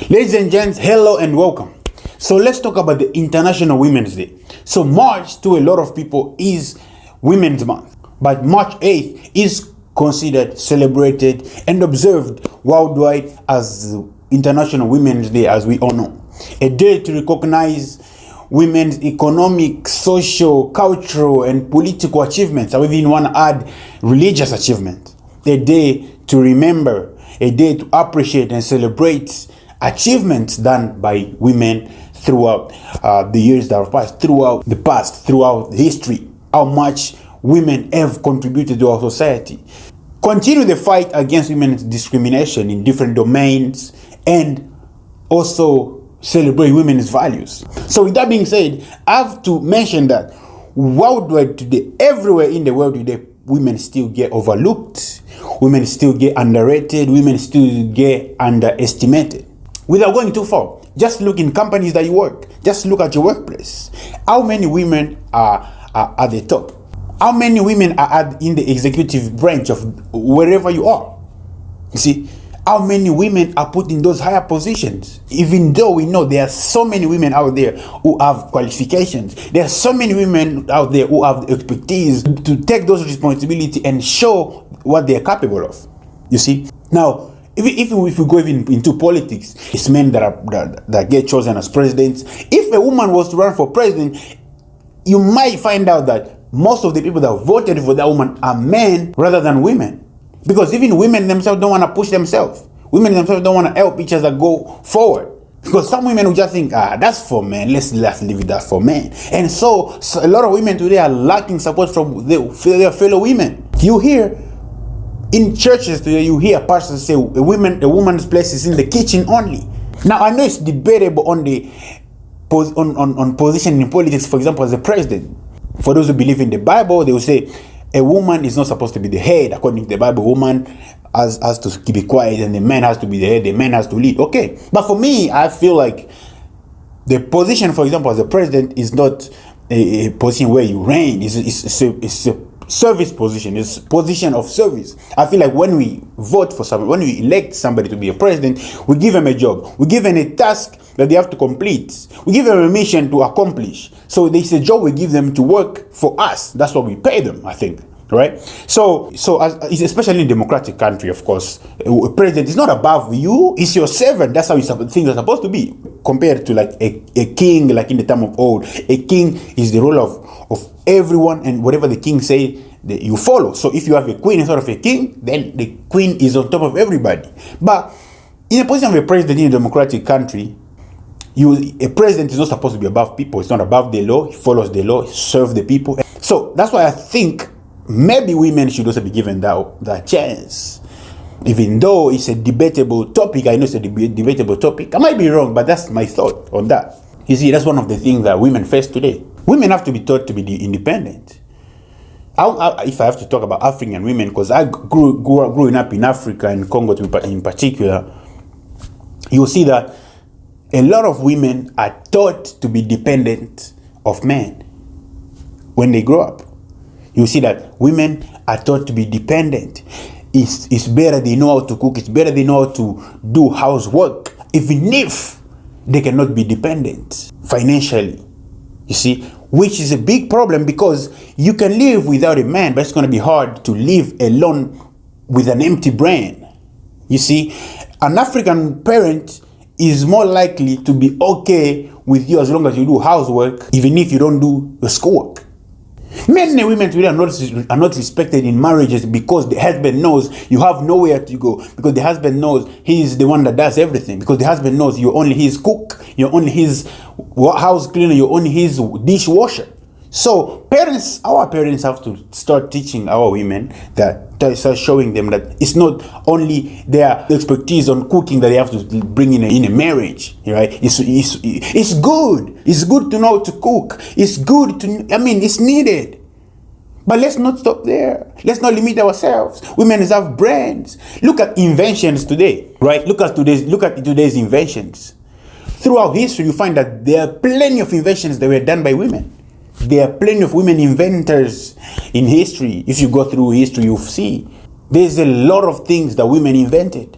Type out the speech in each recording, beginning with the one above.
Ladies and gents, hello and welcome. So let's talk about the International Women's Day. So March to a lot of people is Women's Month, but March 8th is considered, celebrated and observed worldwide as International Women's Day, as we all know. A day to recognize women's economic, social, cultural and political achievements. I would even want to add religious achievements. A day to remember, a day to appreciate and celebrate achievements done by women throughout the years that have passed, throughout history, how much women have contributed to our society. Continue the fight against women's discrimination in different domains and also celebrate women's values. So with that being said, I have to mention that worldwide today, everywhere in the world today, women still get overlooked, women still get underrated, women still get underestimated. Without going too far, just look in companies that you work. Just look at your workplace. How many women are at the top? How many women are in the executive branch of wherever you are? You see, how many women are put in those higher positions? Even though we know there are so many women out there who have qualifications, there are so many women out there who have the expertise to take those responsibilities and show what they are capable of. You see, now if we go even into politics, it's men that get chosen as presidents. If a woman was to run for president, you might find out that most of the people that voted for that woman are men rather than women. Because even women themselves don't want to push themselves. Women themselves don't want to help each other go forward. Because some women will just think, that's for men, let's leave it that for men. And so a lot of women today are lacking support from their fellow women. You hear in churches today, you hear pastors say a woman's place is in the kitchen only. Now I know it's debatable on the on position in politics, for example, as a president. For those who believe in the Bible, they will say a woman is not supposed to be the head. According to the Bible, woman has to keep it quiet and the man has to be the head, the man has to lead. Okay. But for me, I feel like the position, for example, as a president is not a position where you reign. It's a service position. It's a position of service. I feel like when we vote for somebody, when we elect somebody to be a president, we give them a job. We give them a task that they have to complete. We give them a mission to accomplish. So there's a job we give them to work for us. That's what we pay them, I think. Right? So especially in a democratic country, of course, a president is not above you. It's your servant. That's how things are supposed to be. Compared to like a king, like in the time of old, a king is the role of everyone, and whatever the king say, you follow. So if you have a queen instead of a king, then the queen is on top of everybody. But in a position of a president in a democratic country, a president is not supposed to be above people. It's not above the law. He follows the law. He serves the people. So that's why I think maybe women should also be given that chance. Even though it's a debatable topic, I know it's a debatable topic. I might be wrong, but that's my thought on that. You see, that's one of the things that women face today. Women have to be taught to be independent. If I have to talk about African women, because I growing up in Africa and Congo in particular, you'll see that a lot of women are taught to be dependent of men when they grow up. You see that women are taught to be dependent. It's better they know how to cook. It's better they know how to do housework, even if they cannot be dependent financially. You see, which is a big problem, because you can live without a man, but it's going to be hard to live alone with an empty brain. You see, an African parent is more likely to be okay with you as long as you do housework, even if you don't do the schoolwork. Men and women today are not respected in marriages because the husband knows you have nowhere to go, because the husband knows he's the one that does everything, because the husband knows you're only his cook, you're only his house cleaner, you're only his dishwasher. So our parents have to start teaching our women start showing them that it's not only their expertise on cooking that they have to bring in a marriage, right? It's good. It's good to know how to cook. It's good it's needed. But let's not stop there. Let's not limit ourselves. Women have brains. Look at inventions today, right? Look at today's inventions. Throughout history, you find that there are plenty of inventions that were done by women. There are plenty of women inventors in history. If you go through history, you'll see there's a lot of things that women invented.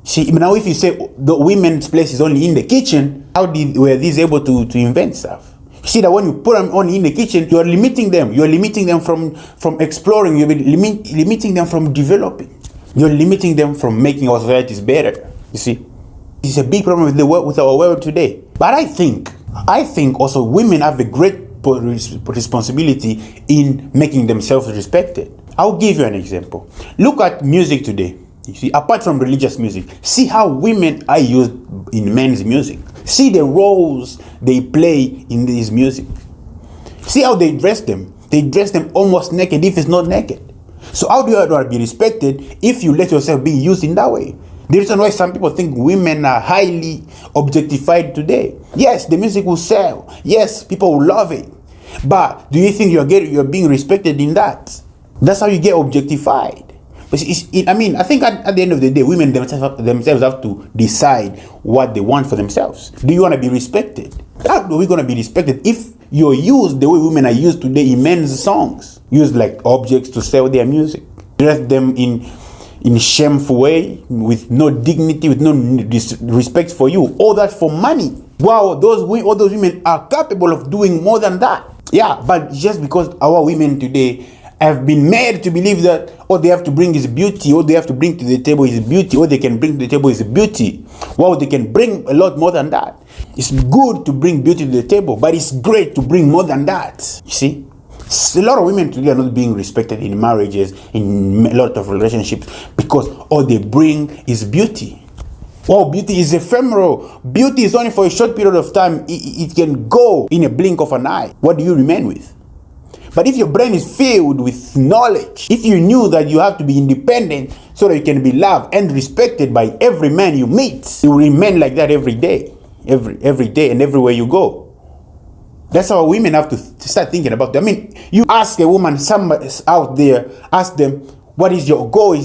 See, now if you say the women's place is only in the kitchen, were these able to invent stuff? You see that when you put them only in the kitchen, you are limiting them. You are limiting them from exploring. You're limiting them from developing. You're limiting them from making our societies better. You see, it's a big problem with our world today. But I think also women have a great responsibility in making themselves respected. I'll give you an example. Look at music today. You see, apart from religious music, see how women are used in men's music. See the roles they play in this music. See how they dress them. They dress them almost naked if it's not naked. So how do you want to be respected if you let yourself be used in that way? The reason why some people think women are highly objectified today. Yes, the music will sell. Yes, people will love it. But do you think you're being respected in that? That's how you get objectified. I think at the end of the day, women themselves have to decide what they want for themselves. Do you want to be respected? How are we going to be respected if you're used the way women are used today in men's songs? Used like objects to sell their music. Dress them in shameful way, with no dignity, with no respect for you. All that for money. Wow, all those women are capable of doing more than that. Yeah, but just because our women today have been made to believe that all they have to bring is beauty, all they have to bring to the table is beauty, all they can bring to the table is beauty. Wow, they can bring a lot more than that. It's good to bring beauty to the table, but it's great to bring more than that. You see? A lot of women today are not being respected in marriages, in a lot of relationships, because all they bring is beauty. Oh, beauty is ephemeral. Beauty is only for a short period of time. It can go in a blink of an eye. What do you remain with? But if your brain is filled with knowledge, if you knew that you have to be independent so that you can be loved and respected by every man you meet, you will remain like that every day, every day and everywhere you go. That's how women have to start thinking about it. I mean, you ask a woman, somebody out there, ask them, what is your goal?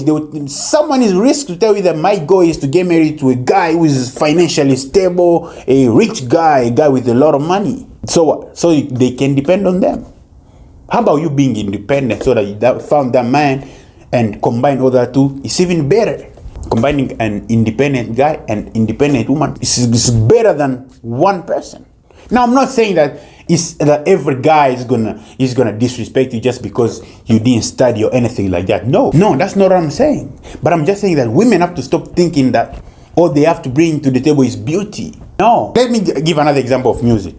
Someone is risk to tell you that my goal is to get married to a guy who is financially stable, a rich guy, a guy with a lot of money. So what? So they can depend on them. How about you being independent so that you found that man and combine all that two? It's even better. Combining an independent guy and independent woman is better than one person. Now, I'm not saying that every guy is gonna disrespect you just because you didn't study or anything like that. No, that's not what I'm saying. But I'm just saying that women have to stop thinking that all they have to bring to the table is beauty. No. Let me give another example of music.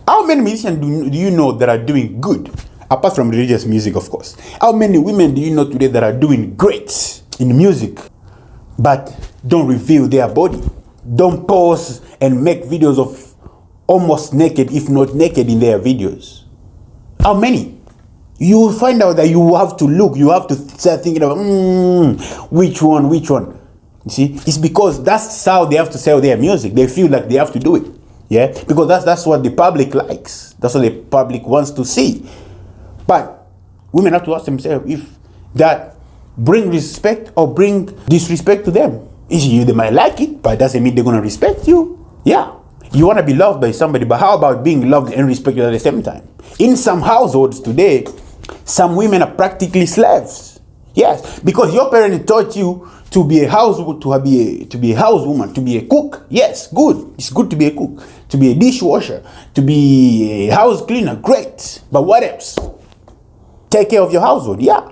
How many musicians do you know that are doing good? Apart from religious music, of course. How many women do you know today that are doing great in music, but don't reveal their body? Don't pose and make videos of almost naked, if not naked, in their videos. How many? You will find out that you have to look. You have to start thinking about, which one? You see? It's because that's how they have to sell their music. They feel like they have to do it. Yeah? Because that's what the public likes. That's what the public wants to see. But women have to ask themselves if that bring respect or bring disrespect to them. They might like it, but it doesn't mean they're going to respect you. Yeah, you want to be loved by somebody, but how about being loved and respected at the same time? In some households today, some women are practically slaves. Yes, because your parents taught you to be a housewoman, to be a cook. Yes, good. It's good to be a cook, to be a dishwasher, to be a house cleaner. Great. But what else? Take care of your household. Yeah.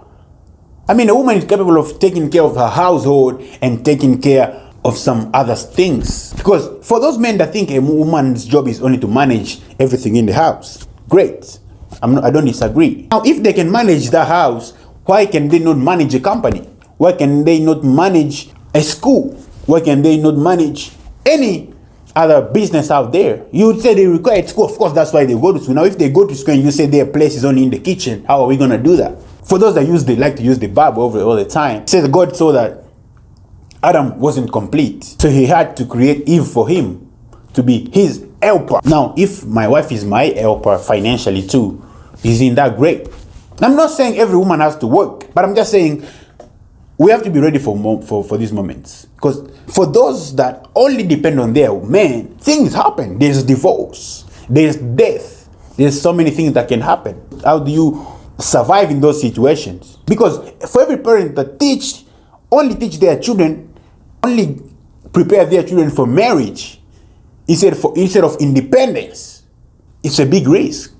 I mean, a woman is capable of taking care of her household and taking care of some other things. Because for those men that think a woman's job is only to manage everything in the house, great. I don't disagree. Now, if they can manage the house, why can they not manage a company? Why can they not manage a school? Why can they not manage any other business out there? You would say they require school. Of course, that's why they go to school. Now, if they go to school and you say their place is only in the kitchen, how are we going to do that? For those that like to use the Bible all the time, it says God saw that Adam wasn't complete. So he had to create Eve for him to be his helper. Now, if my wife is my helper financially too, isn't that great? I'm not saying every woman has to work, but I'm just saying we have to be ready for these moments. Because for those that only depend on their men, things happen. There's divorce, there's death, there's so many things that can happen. How do you survive in those situations? Because for every parent that only teach their children, only prepare their children for marriage instead of independence. It's a big risk,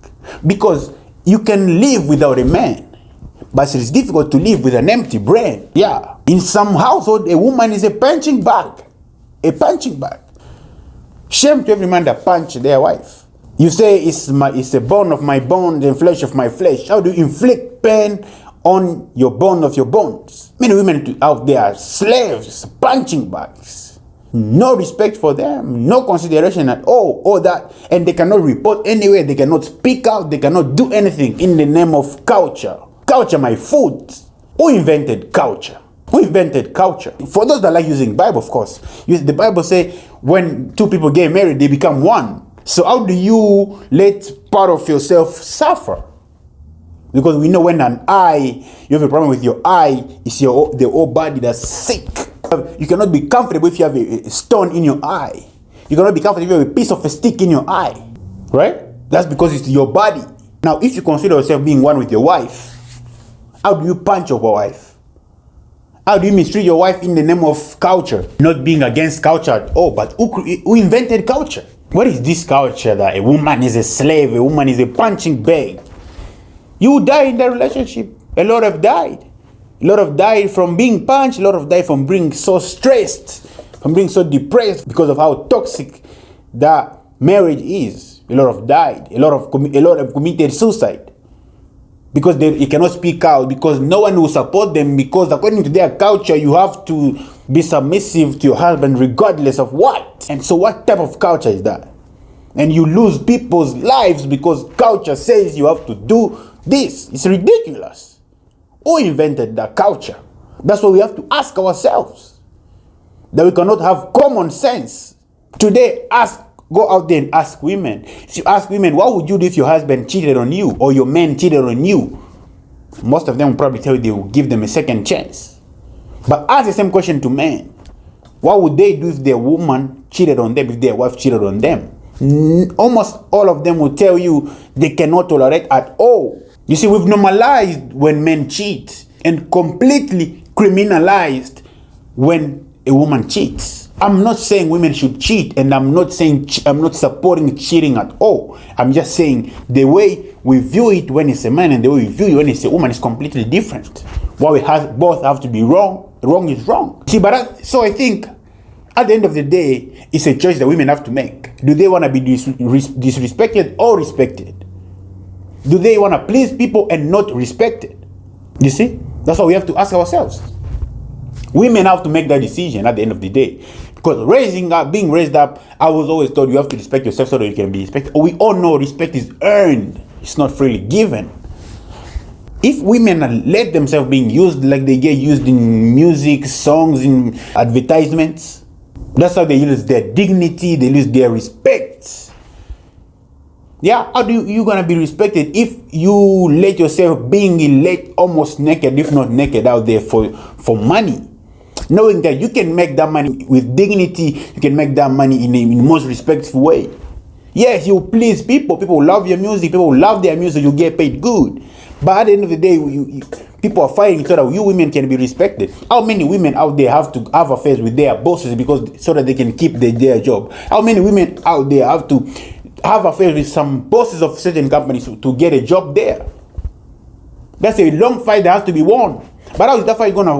because you can live without a man, but it's difficult to live with an empty brain. Yeah, in some household, a woman is a punching bag. A punching bag. Shame to every man that punch their wife. You say it's a bone of my bone and flesh of my flesh. How do you inflict pain on your bone of your bones? Many women out there are slaves, punching bags. No respect for them, no consideration at all that, and they cannot report anywhere, they cannot speak out, they cannot do anything in the name of culture. Culture, my food. Who invented culture? Who invented culture? For those that like using Bible, of course, the Bible say when two people get married, they become one. So how do you let part of yourself suffer? Because we know when you have a problem with your eye, it's the whole body that's sick. You cannot be comfortable if you have a stone in your eye. You cannot be comfortable if you have a piece of a stick in your eye. Right? That's because it's your body. Now, if you consider yourself being one with your wife, how do you punch your wife? How do you mistreat your wife in the name of culture? Not being against culture at all, but who invented culture? What is this culture that a woman is a slave, a woman is a punching bag? You die in that relationship. A lot have died. A lot have died from being punched. A lot have died from being so stressed, from being so depressed because of how toxic that marriage is. A lot have died. A lot have committed suicide because they cannot speak out, because no one will support them, because according to their culture, you have to be submissive to your husband regardless of what. And so what type of culture is that? And you lose people's lives because culture says you have to do this. It's ridiculous. Who invented that culture? That's what we have to ask ourselves. That we cannot have common sense. Today, go out there and ask women. If you ask women, what would you do if your husband cheated on you or your man cheated on you? Most of them will probably tell you they will give them a second chance. But ask the same question to men. What would they do if their woman cheated on them, if their wife cheated on them? Almost all of them will tell you they cannot tolerate at all. You see, we've normalized when men cheat and completely criminalized when a woman cheats. I'm not saying women should cheat, and I'm not supporting cheating at all. I'm just saying the way we view it when it's a man and the way we view it when it's a woman is completely different. What we both have to be wrong. Wrong is wrong. See, so I think at the end of the day, it's a choice that women have to make. Do they want to be disrespected or respected? Do they want to please people and not respected? You see, that's what we have to ask ourselves. Women have to make that decision at the end of the day. Because being raised up, I was always told you have to respect yourself so that you can be respected. We all know respect is earned. It's not freely given. If women let themselves being used like they get used in music, songs, in advertisements, that's how they lose their dignity, they lose their respect. Yeah, how do you gonna be respected if you let yourself being let almost naked, if not naked, out there for money? Knowing that you can make that money with dignity, you can make that money in the most respectful way. Yes, you please people. People love your music. People love their music. You get paid good. But at the end of the day, people are fighting so that you women can be respected. How many women out there have to have affairs with their bosses so that they can keep their job? How many women out there have to have affairs with some bosses of certain companies to get a job there? That's a long fight that has to be won. But how is that fight gonna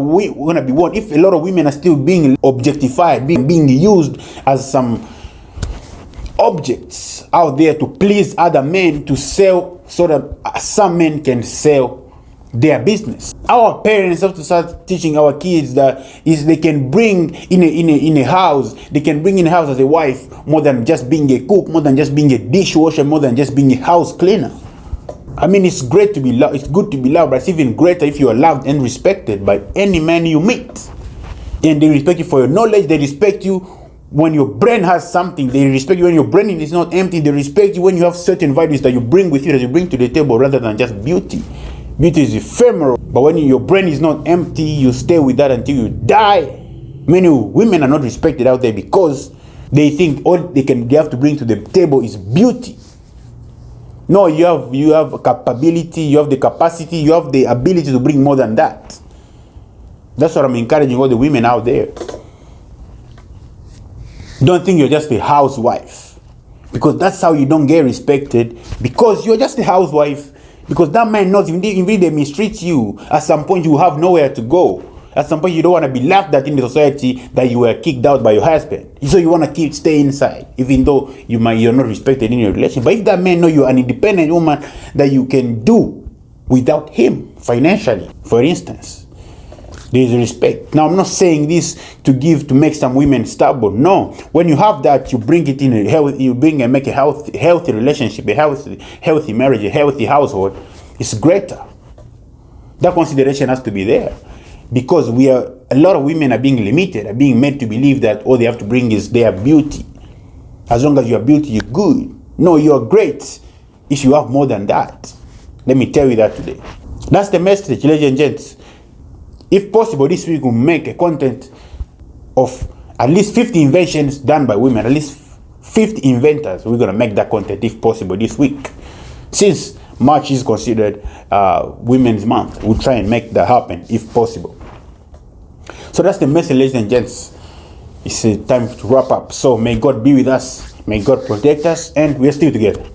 be won if a lot of women are still being objectified, being used as some objects out there to please other men, to sell, so that some men can sell their business? Our parents have to start teaching our kids that they can bring in a house, they can bring in a house as a wife more than just being a cook, more than just being a dishwasher, more than just being a house cleaner. I mean, it's great to be loved. It's good to be loved, but it's even greater if you are loved and respected by any man you meet. And they respect you for your knowledge. They respect you when your brain has something. They respect you when your brain is not empty. They respect you when you have certain values that you bring with you, that you bring to the table, rather than just beauty. Beauty is ephemeral, but when your brain is not empty, you stay with that until you die. Many women are not respected out there because they think all they have to bring to the table is beauty. No, you have a capability, you have the capacity, you have the ability to bring more than that. That's what I'm encouraging all the women out there. Don't think you're just a housewife, because that's how you don't get respected, because you're just a housewife. Because that man knows if they mistreat you, at some point you have nowhere to go. At some point you don't want to be laughed at in the society that you were kicked out by your husband. So you want to stay inside, even though you're not respected in your relationship. But if that man knows you're an independent woman that you can do without him financially, for instance, there is respect. Now, I'm not saying this to make some women stubborn. No, when you have that, you bring it in a healthy, and make a healthy relationship, a healthy marriage, a healthy household. It's greater. That consideration has to be there, because a lot of women are being limited, are being made to believe that all they have to bring is their beauty. As long as you are beauty, you're good. No, you're great if you have more than that. Let me tell you that today. That's the message, ladies and gents. If possible, this week we'll make a content of at least 50 inventions done by women, at least 50 inventors. We're going to make that content if possible this week. Since March is considered Women's Month, we'll try and make that happen if possible. So that's the message, ladies and gents. It's time to wrap up. So may God be with us. May God protect us, and we're still together.